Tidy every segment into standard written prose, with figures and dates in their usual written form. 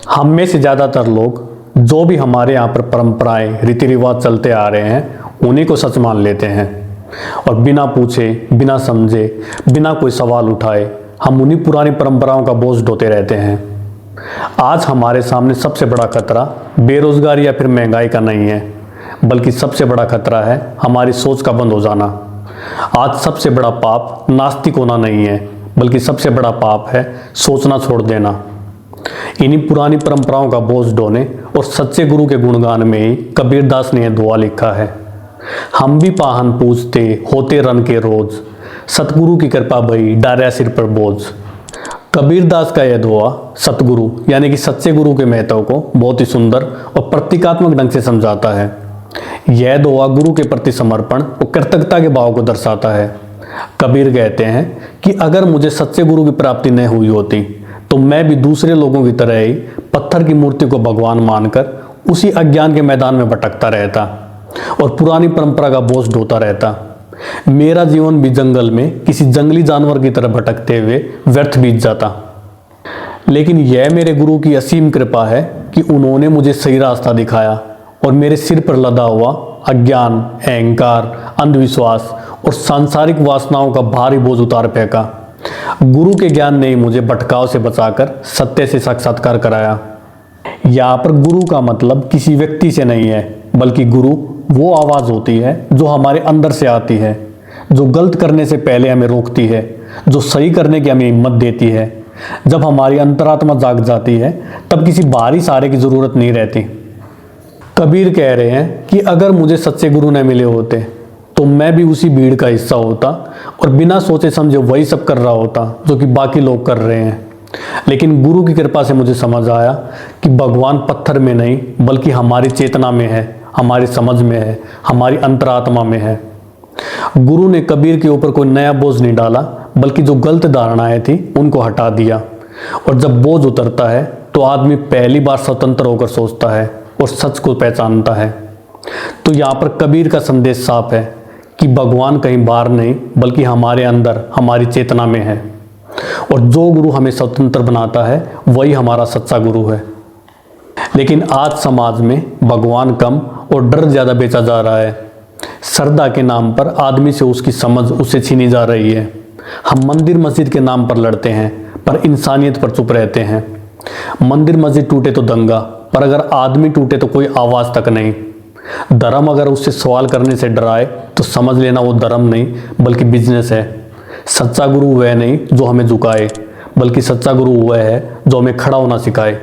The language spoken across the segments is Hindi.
हम में से ज़्यादातर लोग जो भी हमारे यहाँ पर परंपराएं रीति रिवाज चलते आ रहे हैं उन्हीं को सच मान लेते हैं और बिना पूछे, बिना समझे, बिना कोई सवाल उठाए हम उन्हीं पुरानी परंपराओं का बोझ ढोते रहते हैं। आज हमारे सामने सबसे बड़ा खतरा बेरोजगारी या फिर महंगाई का नहीं है, बल्कि सबसे बड़ा खतरा है हमारी सोच का बंद हो जाना। आज सबसे बड़ा पाप नास्तिक होना नहीं है, बल्कि सबसे बड़ा पाप है सोचना छोड़ देना। इन्हीं पुरानी परंपराओं का बोझ ढोने और सच्चे गुरु के गुणगान में ही कबीरदास ने यह दुआ लिखा है। हम भी पाहन पूजते होते रन के रोज, सतगुरु की कृपा भई डारा सिर पर बोझ। कबीरदास का यह दुआ सतगुरु यानी कि सच्चे गुरु के महत्व को बहुत ही सुंदर और प्रतीकात्मक ढंग से समझाता है। यह दुआ गुरु के प्रति समर्पण और कृतज्ञता के भाव को दर्शाता है। कबीर कहते हैं कि अगर मुझे सच्चे गुरु की प्राप्ति नहीं हुई होती तो मैं भी दूसरे लोगों की तरह ही पत्थर की मूर्ति को भगवान मानकर उसी अज्ञान के मैदान में भटकता रहता और पुरानी परंपरा का बोझ ढोता रहता। मेरा जीवन भी जंगल में किसी जंगली जानवर की तरह भटकते हुए व्यर्थ बीत जाता। लेकिन यह मेरे गुरु की असीम कृपा है कि उन्होंने मुझे सही रास्ता दिखाया और मेरे सिर पर लदा हुआ अज्ञान, अहंकार, अंधविश्वास और सांसारिक वासनाओं का भारी बोझ उतार फेंका। गुरु के ज्ञान ने मुझे भटकाव से बचाकर सत्य से साक्षात्कार कराया। यहाँ पर गुरु का मतलब किसी व्यक्ति से नहीं है, बल्कि गुरु वो आवाज़ होती है जो हमारे अंदर से आती है, जो गलत करने से पहले हमें रोकती है, जो सही करने की हमें हिम्मत देती है। जब हमारी अंतरात्मा जाग जाती है तब किसी बाहरी सहारे की ज़रूरत नहीं रहती। कबीर कह रहे हैं कि अगर मुझे सच्चे गुरु न मिले होते तो मैं भी उसी भीड़ का हिस्सा होता और बिना सोचे समझे वही सब कर रहा होता जो कि बाकी लोग कर रहे हैं। लेकिन गुरु की कृपा से मुझे समझ आया कि भगवान पत्थर में नहीं बल्कि हमारी चेतना में है, हमारी समझ में है, हमारी अंतरात्मा में है। गुरु ने कबीर के ऊपर कोई नया बोझ नहीं डाला, बल्कि जो गलत धारणाएं थी उनको हटा दिया। और जब बोझ उतरता है तो आदमी पहली बार स्वतंत्र होकर सोचता है और सच को पहचानता है। तो यहाँ पर कबीर का संदेश साफ है कि भगवान कहीं बाहर नहीं बल्कि हमारे अंदर, हमारी चेतना में है। और जो गुरु हमें स्वतंत्र बनाता है वही हमारा सच्चा गुरु है। लेकिन आज समाज में भगवान कम और डर ज़्यादा बेचा जा रहा है। श्रद्धा के नाम पर आदमी से उसकी समझ उसे छीनी जा रही है। हम मंदिर मस्जिद के नाम पर लड़ते हैं पर इंसानियत पर चुप रहते हैं। मंदिर मस्जिद टूटे तो दंगा, पर अगर आदमी टूटे तो कोई आवाज़ तक नहीं। धर्म अगर उससे सवाल करने से डराए तो समझ लेना वो धर्म नहीं बल्कि बिजनेस है। सच्चा गुरु वह नहीं जो हमें झुकाए, बल्कि सच्चा गुरु वह है जो हमें खड़ा होना सिखाए।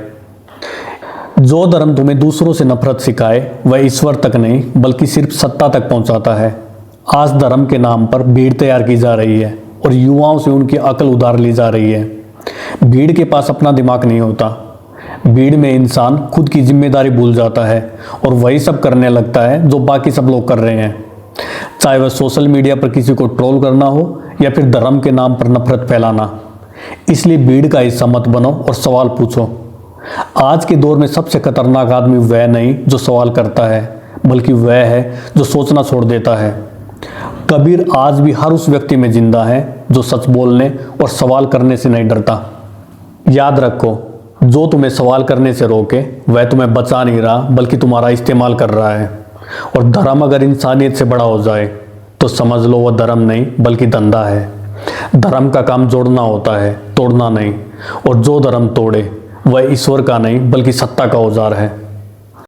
जो धर्म तुम्हें दूसरों से नफरत सिखाए वह ईश्वर तक नहीं बल्कि सिर्फ सत्ता तक पहुंचाता है। आज धर्म के नाम पर भीड़ तैयार की जा रही है और युवाओं से उनकी अकल उधार ली जा रही है। भीड़ के पास अपना दिमाग नहीं होता। भीड़ में इंसान खुद की जिम्मेदारी भूल जाता है और वही सब करने लगता है जो बाकी सब लोग कर रहे हैं, चाहे वह सोशल मीडिया पर किसी को ट्रोल करना हो या फिर धर्म के नाम पर नफरत फैलाना। इसलिए भीड़ का हिस्सा मत बनो और सवाल पूछो। आज के दौर में सबसे खतरनाक आदमी वह नहीं जो सवाल करता है, बल्कि वह है जो सोचना छोड़ देता है। कबीर आज भी हर उस व्यक्ति में जिंदा है जो सच बोलने और सवाल करने से नहीं डरता। याद रखो, जो तुम्हें सवाल करने से रोके वह तुम्हें बचा नहीं रहा बल्कि तुम्हारा इस्तेमाल कर रहा है। और धर्म अगर इंसानियत से बड़ा हो जाए तो समझ लो वह धर्म नहीं बल्कि धंधा है। धर्म का काम जोड़ना होता है, तोड़ना नहीं। और जो धर्म तोड़े वह ईश्वर का नहीं बल्कि सत्ता का औजार है।